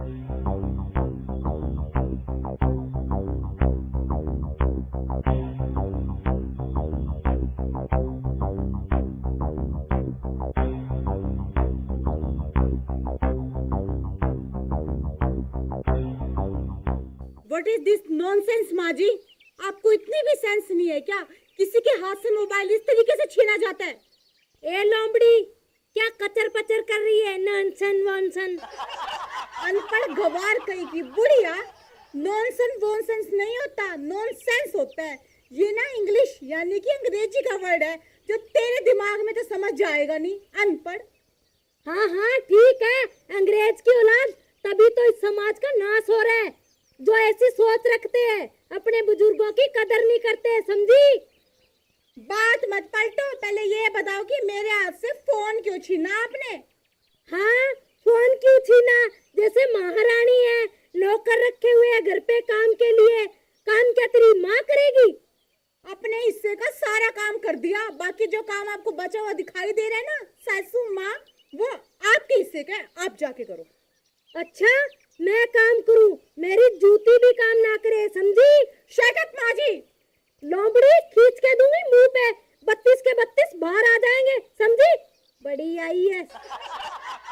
What is this nonsense, माँ जी? आपको इतनी भी सेंस नहीं है क्या? किसी के हाथ से मोबाइल इस तरीके से छीना जाता है? ए लोमड़ी, क्या कचर पचर कर रही है? नॉनसन वॉनसन। अनपढ़ गवार कहीं की बुढ़िया। नॉनसन वॉनसेंस नहीं होता, नॉनसेंस होता है। ये ना इंग्लिश यानी कि अंग्रेजी का वर्ड है जो तेरे दिमाग में तो समझ जाएगा नहीं, अनपढ़। हाँ हाँ ठीक है, अंग्रेज की औलाद, तभी तो इस समाज का नाश हो रहा है। जो ऐसी सोच रखते हैं अपने बुजुर्गों की कदर नहीं करते हैं, समझी? बात मत पलटो, पहले ये बताओ कि मेरे हाथ से फोन क्यों छीना आपने? हाँ, फोन क्यों छीना? जैसे महारानी है, नौकर रखे हुए है घर पे काम के लिए। काम क्या तेरी माँ करेगी? अपने हिस्से का सारा काम कर दिया, बाकी जो काम आपको बचा हुआ दिखाई दे रहा है ना सासू माँ, वो आपके हिस्से का है, आप जाके करो। अच्छा, मैं काम करूं? मेरी जूती भी काम ना करे, समझी? शट अप माँ जी। लोमड़ी खींच के दूंगी मुंह पे, 32 के 32 बाहर आ जाएंगे, समझी? बड़ी आई है।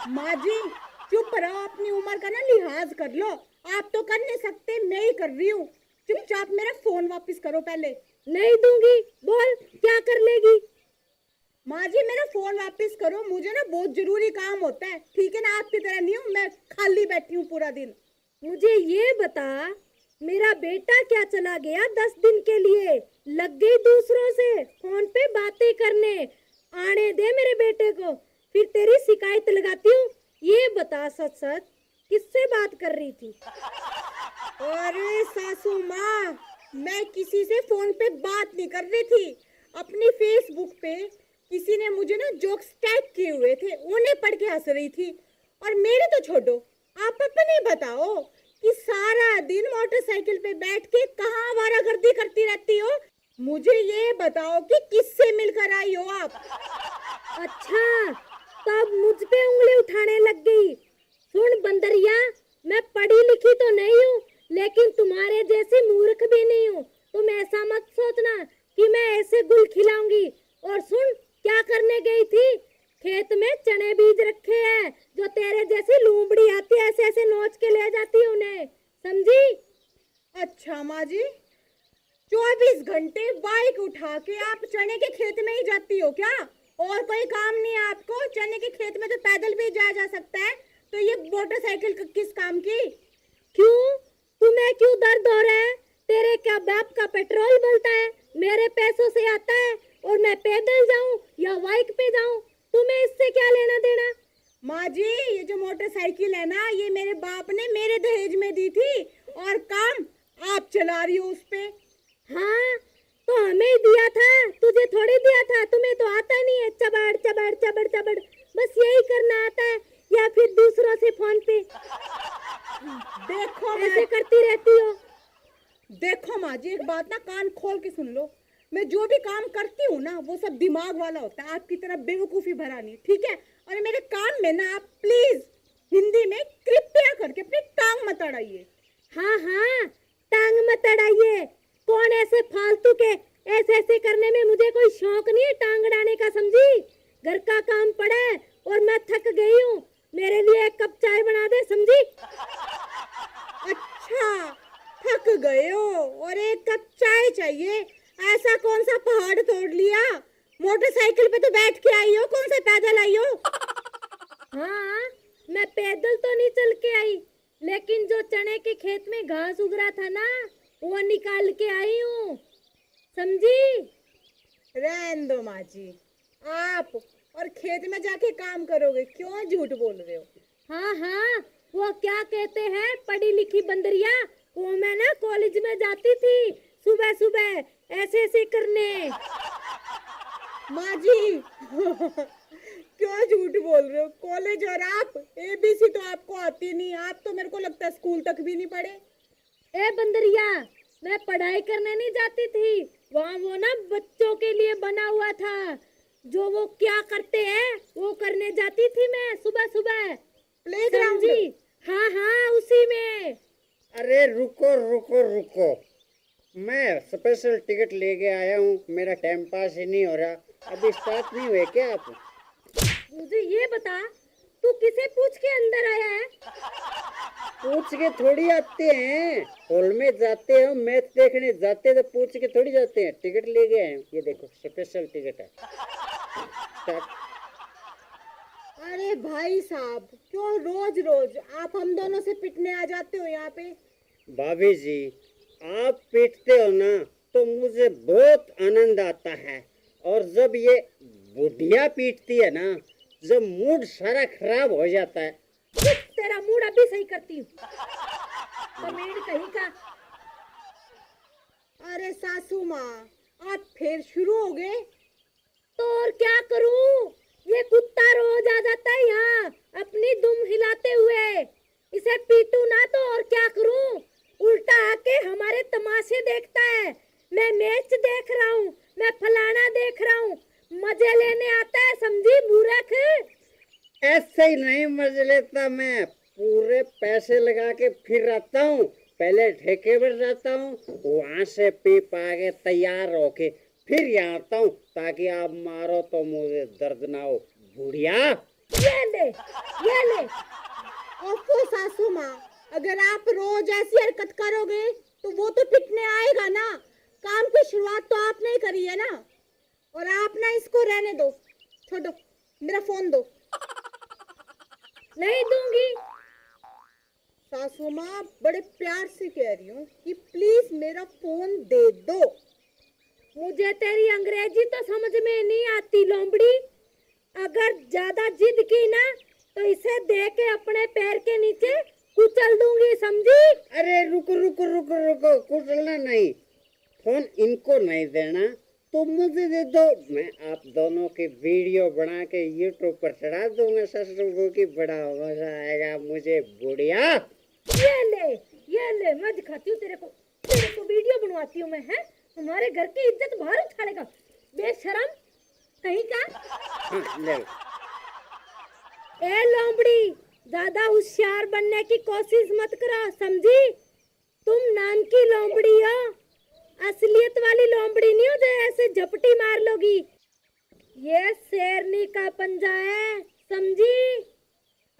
माँ जी चुप रहो, अपनी उम्र का ना लिहाज कर लो। आप तो कर नहीं सकते, मैं ही कर रही हूँ। चुपचाप मेरा फोन वापस करो पहले। नहीं दूंगी, बोल क्या कर लेगी? माँ जी मेरा फोन वापस करो, मुझे ना बहुत जरूरी काम होता है, ठीक है ना? आपकी तरह नहीं हूँ मैं, खाली बैठी हूँ पूरा दिन। मुझे ये बता, मेरा बेटा क्या चला गया 10 दिन के लिए, लग गई दूसरों से फोन पे बातें करने। आने दे मेरे बेटे को, फिर तेरी शिकायत लगाती हूँ। ये बता सच सच, किससे बात कर रही थी? अरे सासू माँ, मैं किसी से फोन पे बात नहीं कर रही थी। अपनी फेसबुक पे किसी ने मुझे ना जोक्स टैग किए हुए थे, उन्हें पढ़ के हंस रही थी। और मेरे तो छोड़ो, आप अपने बताओ कि सारा दिन मोटरसाइकिल पे बैठ के कहाँ आवारागर्दी करती रहती हो? मुझे ये बताओ कि किससे मिलकर आई हो आप? अच्छा, तब मुझ पे उंगली उठाने लग गई। सुन बंदरिया, मैं पढ़ी लिखी तो नहीं हूँ, लेकिन तुम्हारे जैसी मूर्ख भी नहीं हूँ। तुम ऐसा मत सोचना कि मैं ऐसे गुल खिलाऊंगी। और सुन, क्या करने गई थी? खेत में चने बीज रखे हैं, जो तेरे जैसी लूमड़ी आती है ऐसे ऐसे नोच के ले जाती है उन्हें, समझी? अच्छा माँ जी, 24 घंटे बाइक उठा के आप चने के खेत में ही जाती हो क्या? और कोई काम नहीं है आपको? चने के खेत में तो पैदल भी जाया जा सकता है, तो ये मोटरसाइकिल किस काम की? क्यों, तुम्हें क्यों दर्द हो रहा है? तेरे क्या बाप का पेट्रोल बनता है? मेरे पैसों से आता है, और मैं पैदल जाऊं या बाइक पे जाऊं, तुम्हें इससे क्या लेना देना? माँ जी ये जो मोटरसाइकिल है ना, ये मेरे बाप ने मेरे दहेज में दी थी, और काम आप चला रही हो उस पे। हाँ, तो हमें दिया था, तुझे थोड़ी दिया था। तुम्हें तो आता नहीं है, चबड़ चबड़ चबड़ चबड़, बस यही करना आता है, या फिर दूसरों से फोन पे देखो ऐसे करती रहती हो। देखो माँ जी, एक बात ना कान खोल के सुन लो। मैं जो भी काम करती हूँ ना, वो सब दिमाग वाला होता है, आपकी तरह बेवकूफी भरा नहीं, ठीक है? और मेरे कान में ना आप प्लीज हिंदी में कृपया करके अपनी टांग मत अड़ाइए। हाँ हाँ, टांग मत अड़ाइए। कौन ऐसे फालतू के ऐसे ऐसे करने में मुझे कोई शौक नहीं है टांग अड़ाने का, समझी? घर का काम पड़ा है और मैं थक गई हूँ, मेरे लिए एक कप चाय बना दे, समझी? अच्छा, थक गए हो और एक कप चाय चाहिए? ऐसा कौन सा पहाड़ तोड़ लिया? मोटरसाइकिल पे तो बैठ के आई हो, कौन सा पैदल आई हो? हाँ, मैं पैदल तो नहीं चल के आई, लेकिन जो चने के खेत में घास उग रहा था ना, वो निकाल के आई हूँ, समझी? रहने दो माँ जी, आप और खेत में जाके काम करोगे, क्यों झूठ बोल रहे हो? हाँ हाँ, वो क्या कहते हैं पढ़ी लिखी बंदरिया, वो मैं ना कॉलेज में जाती थी सुबह सुबह ऐसे ऐसे करने। माँ जी क्यों झूठ बोल रहे हो? कॉलेज और आप एबीसी तो आपको आती नहीं, आप तो मेरे को लगता है स्कूल तक भी नहीं पढ़े। ए बंदरिया, मैं पढ़ाई करने नहीं जाती थी, वहाँ वो ना बच्चों के लिए बना हुआ था, जो वो क्या करते हैं वो करने जाती थी मैं सुबह सुबह, प्लेग्राउंड? समझी? हाँ हाँ, उसे टीवी में। अरे रुको रुको रुको, मैं स्पेशल टिकट लेके आया हूँ, मेरा टाइम पास ही नहीं हो रहा। अभी स्टार्ट नहीं हुए क्या आप? मुझे ये बता, तू किसे पूछ के अंदर आया है? पूछ के थोड़ी आते हैं, हॉल में जाते हो मैच देखने जाते हैं तो पूछ के थोड़ी जाते हैं। टिकट लेके आए हूँ, ये देखो स्पेशल टिकट है। स्टार्ट। अरे भाई साहब, क्यों रोज रोज आप हम दोनों से पिटने आ जाते हो यहाँ पे? भाभी जी, आप पीटते हो ना तो मुझे बहुत आनंद आता है, और जब ये बुढ़िया पीटती है ना, जब मूड सारा खराब हो जाता है। चुप, तेरा मूड अभी सही करती हूँ। कमेंट कहीं का। अरे सासू माँ, आप फिर शुरू हो गए? तो और क्या करूं? ये कुत्ता रोज आ जाता है यहाँ अपनी दुम हिलाते हुए। इसे पीटू ना तो और क्या करूं? उल्टा आके हमारे तमाशे देखता है। मैं मैच देख रहा हूँ, मैं फलाना देख रहा हूँ, मजे लेने आता है, समझी मूर्ख? ऐसे ही नहीं मजे लेता, मैं पूरे पैसे लगा के फिर आता हूँ। पहले ठेके पर जाता हूँ, वहां से पी पा के तैयार होके फिर यहाँ आता हूँ, ताकि आप मारो तो मुझे दर्द ना हो। बुढ़िया, ये ले, ये ले। ओफो सासू माँ, अगर आप रोज ऐसी हरकत करोगे तो वो तो पिटने आएगा ना। काम की शुरुआत तो आपने ही करी है ना। और आप ना इसको रहने दो, छोड़ो, मेरा फोन दो। नहीं दूंगी। सासू माँ, बड़े प्यार से कह रही हूँ कि प्लीज मेरा फोन दे दो। मुझे तेरी अंग्रेजी तो समझ में नहीं आती लोमड़ी। अगर ज्यादा जिद की ना तो इसे दे के अपने पैर के नीचे कुचल दूंगी, समझी? अरे रुको रुको रुको रुको, कुचलना नहीं, फोन इनको नहीं देना तो मुझे दे दो। मैं आप दोनों की वीडियो बना के यूट्यूब पर चढ़ा दूंगा, ससुर की बड़ा मजा आएगा मुझे। बुढ़िया, ये ले, मैं दिखाती हूँ तेरे को वीडियो बनवाती हूँ मैं, है? तुम्हारे घर की इज्जत बाहर उछालेगा, बेशरम कहीं का। हाँ, ले लो। ए लोमड़ी, ज्यादा होशियार बनने की कोशिश मत करो, समझी? तुम नाम की लोमड़ी हो, असलियत वाली लोमड़ी नहीं हो जो ऐसे झपटी मार लोगी। ये शेरनी का पंजा है, समझी?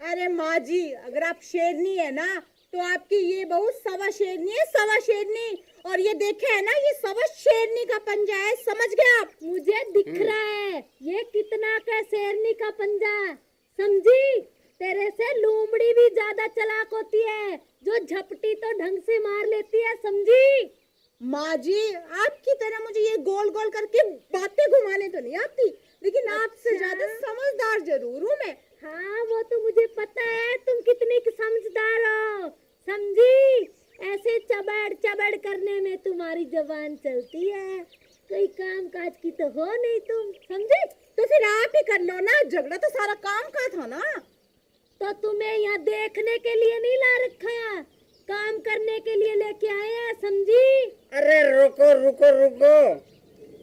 अरे माँ जी, अगर आप शेरनी है ना तो आपकी ये बहू सवा शेरनी है, सवा शेरनी। और ये देखे है ना, ये सवा शेरनी का पंजा है, समझ गए आप? मुझे दिख रहा है ये कितना का शेरनी का पंजा, समझी? तेरे से लोमड़ी भी ज्यादा चालाक होती है, जो झपटी तो ढंग से मार लेती है, समझी? माँ जी, आपकी तरह मुझे ये गोल गोल करके बातें घुमाने तो नहीं आती, लेकिन आपसे ज्यादा समझदार जरूर हूँ मैं। हाँ, वो तो मुझे पता है तुम कितनी समझदार हो, समझी? ऐसे चबड़ चबड़ करने में तुम्हारी जबान चलती है, कोई काम काज की तो हो नहीं तुम, समझे? तो फिर आप ही कर लो ना, झगड़ा तो सारा काम का था ना। तो तुम्हें यहाँ देखने के लिए नहीं ला रखा, काम करने के लिए लेके आए हैं, समझी? अरे रुको रुको रुको,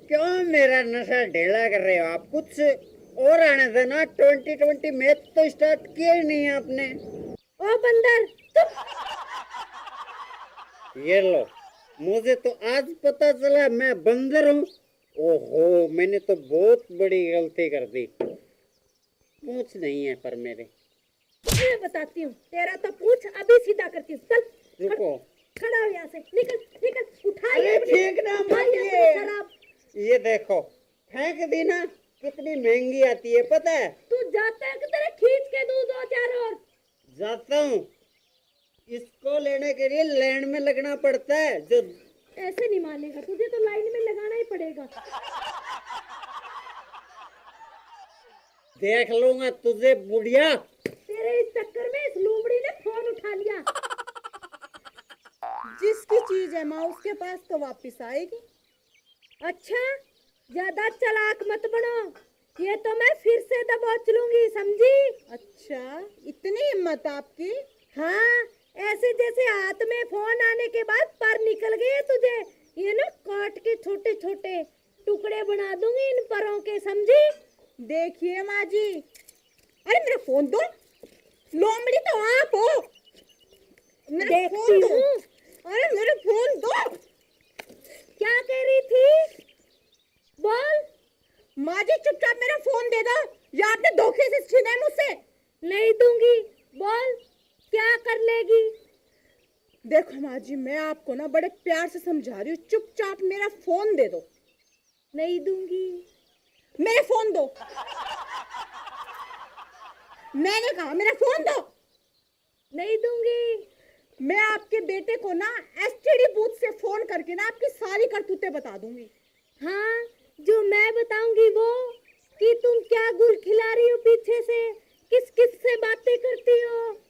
क्यों मेरा नशा ढीला कर रहे हो आप? कुछ और आने देना। 2020 मैच तो स्टार्ट किया ही नहीं है आपने। ओ बंदर, चुप। ये लो, मुझे तो आज पता चला मैं बंदर हूँ। ओहो, मैंने तो बहुत बड़ी गलती कर दी। पूछ नहीं है पर मेरे। मैं बताती हूँ, तेरा तो पूछ अभी सीधा करती हूँ। चल रुको, खड़ा हो यहाँ से, निकल निकल, उठा अरे ये अपनी- फेंकना उठा मत ये ये। अपनी शराब। ये देखो, फेंक दी ना, कितनी महंगी आती है पता है? तू जाता है कि तेरे खींच के दूं दो चार और। जाता हूँ, इसको लेने के लिए लाइन में लगना पड़ता है। जो ऐसे नहीं मानेगा, तुझे तो लाइन में लगाना ही पड़ेगा। देख लूंगा तुझे बुढ़िया। तेरे इस चक्कर में इस लोमड़ी ने फोन उठा लिया। जिसकी चीज है माँ, उसके पास तो वापस आएगी। अच्छा, ज्यादा चालाक मत बनो, ये तो मैं फिर से दबोच लूंगी, समझी? अच्छा, इतनी हिम्मत आपकी? हाँ, ऐसे जैसे हाथ में फोन आने के बाद पर निकल गए तुझे, ये ना काट के छोटे छोटे टुकड़े बना दूंगी इन परों के, समझी? देखिए माँ जी, अरे मेरा फोन दो। लोमड़ी तो आप हो। मेरा देखती फोन दो। हूँ। अरे मेरा फोन दो। क्या कह रही थी? बोल। माँ जी चुपचाप मेरा फोन दे दो, या आपने धोखे से छीना है मुझसे। नहीं दूंगी। बोल, क्या कर लेगी? देखो माँ जी, मैं आपको ना बड़े प्यार से समझा रही हूँ, चुपचाप मेरा फोन दे दो। नहीं दूंगी। मेरा फोन दो। मैंने कहा मेरा फोन दो। नहीं दूंगी। मैं आपके बेटे को ना एसटीडी बूथ से फोन करके ना आपकी सारी करतूतें बता दूंगी। हाँ, जो मैं बताऊंगी वो, कि तुम क्या गुल खिला रही हो पीछे से, किस किस से बातें करती हो।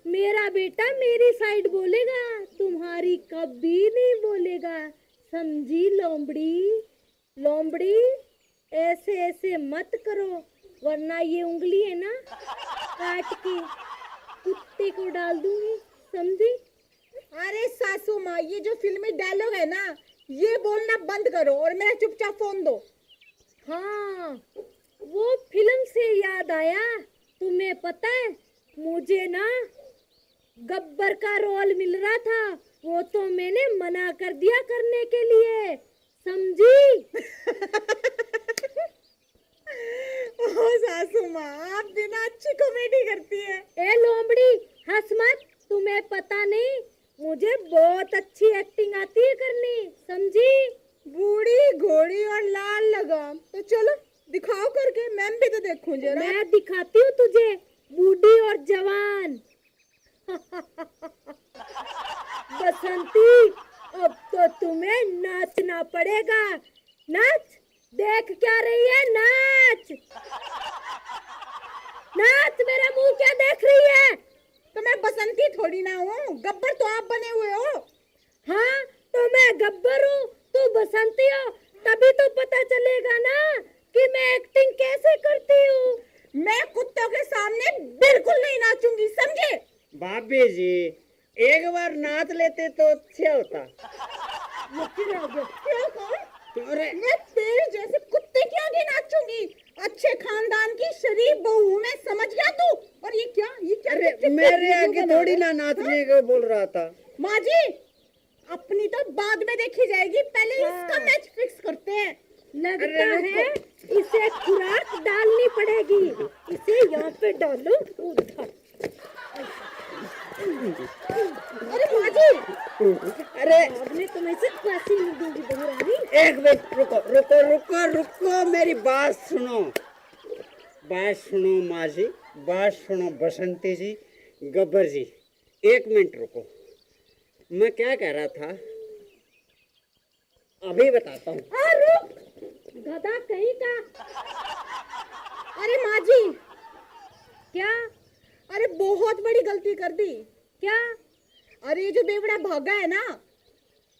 मेरा बेटा मेरी साइड बोलेगा, तुम्हारी कभी नहीं बोलेगा, समझी लोमड़ी? लोमड़ी, ऐसे ऐसे मत करो, वरना ये उंगली है ना, काट के कुत्ते को डाल दूंगी, समझी? अरे सासू माँ, ये जो फिल्मी डायलॉग है ना, ये बोलना बंद करो और मेरा चुपचाप फोन दो। हाँ, वो फिल्म से याद आया, तुम्हें पता है मुझे ना गब्बर का रोल मिल रहा था, वो तो मैंने मना कर दिया करने के लिए, समझी? ओ सासू माँ, आप बिना अच्छी कॉमेडी करती है। ए लोमड़ी, हंस मत, तुम्हें पता नहीं मुझे बहुत अच्छी एक्टिंग आती है करनी, समझी? बूढ़ी घोड़ी और लाल लगाम, तो चलो दिखाओ करके, मैं भी तो देखूं जरा। मैं दिखाती हूँ तुझे बूढ़ी और जवान। बसंती, अब तो तुम्हें नाचना पड़ेगा। नाच, देख क्या रही है, नाच। नाच, मेरा मुंह क्या देख रही है? तो मैं बसंती थोड़ी ना हूँ, गब्बर तो आप बने हुए हो। हाँ, तो मैं गब्बर हूँ, तू बसंती हो, तभी तो पता चलेगा ना कि मैं एक्टिंग कैसे करती हूँ। मैं कुत्तों के सामने बिल्कुल नहीं नाचूंगी, समझे? भाभी जी, एक बार नाच लेते तो अच्छा होता। ये फिर आ गया। क्या कहा? अरे मैं तेरे जैसे कुत्ते के आगे नाचूंगी? अच्छे खानदान की शरीफ बहू हूँ मैं, समझ गया तू? और ये क्या अरे चिप-चिप मेरे वीडियो आगे बना थोड़ी रहे? ना नाचने को बोल रहा था। माँ जी, अपनी तो बाद में देखी जाएगी, पहले हाँ। इसका मैच फिक्स करते हैं। लगता अरे है इसे खुराक डालनी पड़ेगी, इसे यहाँ पे डालो, उधर। अरे माँ जी, अरे आपने तो मैं से फांसी नहीं दूंगी बहुरानी। एक मिनट रुको रुको रुको रुको, मेरी बात सुनो। बात सुनो माँ जी, बात सुनो बसंती जी, गब्बर जी, एक मिनट रुको। मैं क्या कह रहा था अभी बताता हूँ। रुक, गधा कहीं का। अरे माँ जी, क्या? अरे बहुत बड़ी गलती कर दी। क्या? अरे ये जो बेवड़ा भागा है ना,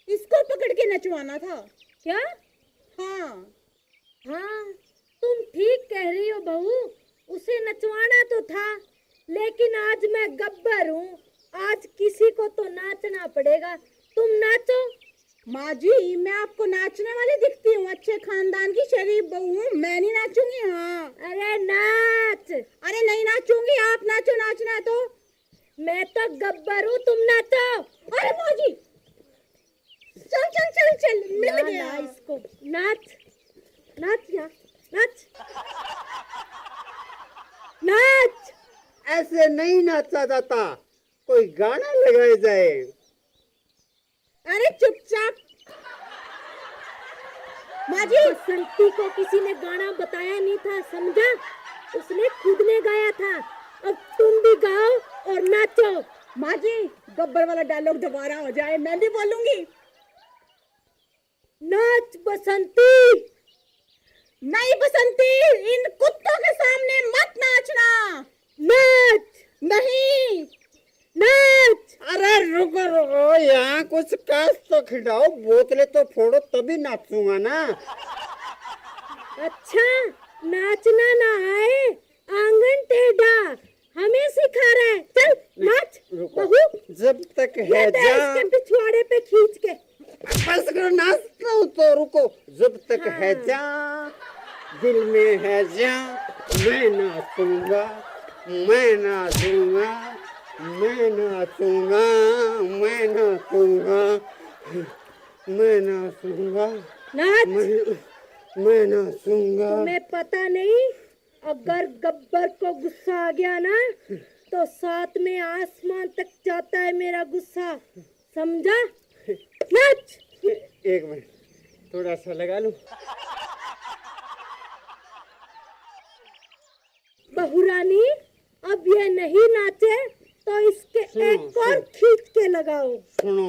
इसको पकड़ के नचवाना था। क्या? हाँ, हाँ, तुम ठीक कह रही हो बहू, उसे नचवाना तो था, लेकिन आज मैं गब्बर हूँ, आज किसी को तो नाचना पड़ेगा। तुम नाचो। माँ जी, मैं आपको नाचने वाली दिखती हूँ, अच्छे खानदान की शरीफ बहू हूँ, मैं नहीं नाचूंगी। हाँ, अरे नाच। अरे नहीं नाचूंगी, आप नाचो, नाचना है तो। मैं तो गब्बर हूँ, तुम नाचो। अरे माँ जी, चल चल चल चल, मिल ना, गया। ना, इसको नाच, नाच यहाँ, नाच, नाच। ऐसे नहीं नाचा जाता, कोई गाना लगाया जाए। अरे चुपचाप। माँ जी, बसंती को किसी ने गाना बताया नहीं था, समझा? उसने खुद ने गाया था। अब तुम भी गाओ और नाचो। माँ जी, गब्बर वाला डायलॉग दोबारा हो जाए, मैं भी बोलूंगी। नाच बसंती। नहीं बसंती, इन कुत्तों के सामने मत नाचना। नाच। नहीं, नाच। अरे रुको रुको, यहाँ कुछ काश तो खिलाओ, बोतलें तो फोड़ो तभी नाचूंगा ना। अच्छा, नाचना ना आए, आंगन टेढ़ा हमें सिखा रहा है। चल नाच रुको, बहू। जब तक ये है दे जा। इसके पिछवाड़े पे खींच के। बस करो, नाचता हूँ तो रुको। जब तक हाँ। है जा, दिल में है जा, मैं नाचूंगा, मैं नाचूंगा, मैं नाचूंगा, मैं नाचूंगा, मैं नाचूंगा, नाच। मैं नाचूंगा। तुम्हें पता नहीं, अगर गब्बर को गुस्सा आ गया ना तो साथ में आसमान तक जाता है मेरा गुस्सा, समझा? नाच। एक मिनट, थोड़ा सा लगा लूं। बहू रानी, अब ये नहीं नाचे तो इसके सुनो, एक और खींच के लगाओ। सुनो,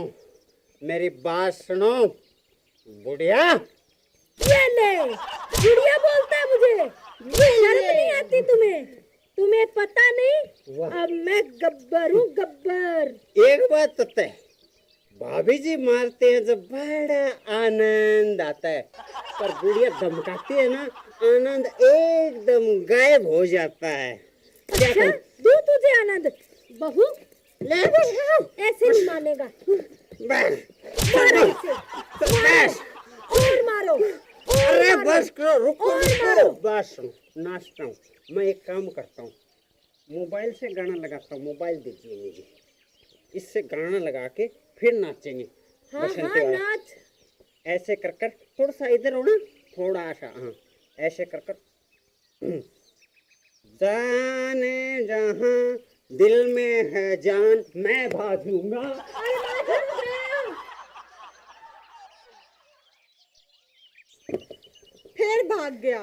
मेरी बात सुनो बुढ़िया। ये ले, बुढ़िया बोलता है मुझे, शर्म नहीं आती तुम्हें? तुम्हें पता नहीं, वाह। अब मैं गब्बर हूँ, गब्बर। एक बात तो तय, भाभी जी मारते हैं जब बड़ा आनंद आता है, पर बुढ़िया धमकाती है ना, आनंद एकदम गायब हो जाता है। क्या अच्छा, कहूं? दू तुझे आनंद। बहू, ले बस, ऐसे नहीं मानेगा। बस, मारो इसे, बस। और मारो, और अरे मारो। बस करो, रुको और रुको। मारो। बस सुनो, नाचता हूँ मैं। एक काम करता हूँ, मोबाइल से गाना लगाता हूँ। मोबाइल दीजिए मुझे, इससे गाना लगा के फिर नाचेंगे। हाँ बसंती हाँ, वाला। नाच। ऐसे कर कर, थोड़ा सा इधर हो ना, थोड़ा सा, हाँ ऐसे कर कर। जाने जहाँ दिल में है जान, मैं भाजूंगा। अरे मारो। फिर भाग गया।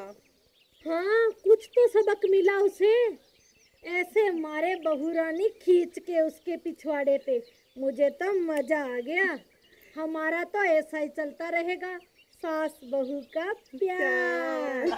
हाँ, कुछ तो सबक मिला उसे। ऐसे मारे बहू रानी खींच के उसके पिछवाड़े पे। मुझे तो मजा आ गया। हमारा तो ऐसा ही चलता रहेगा, सास बहू का प्यार।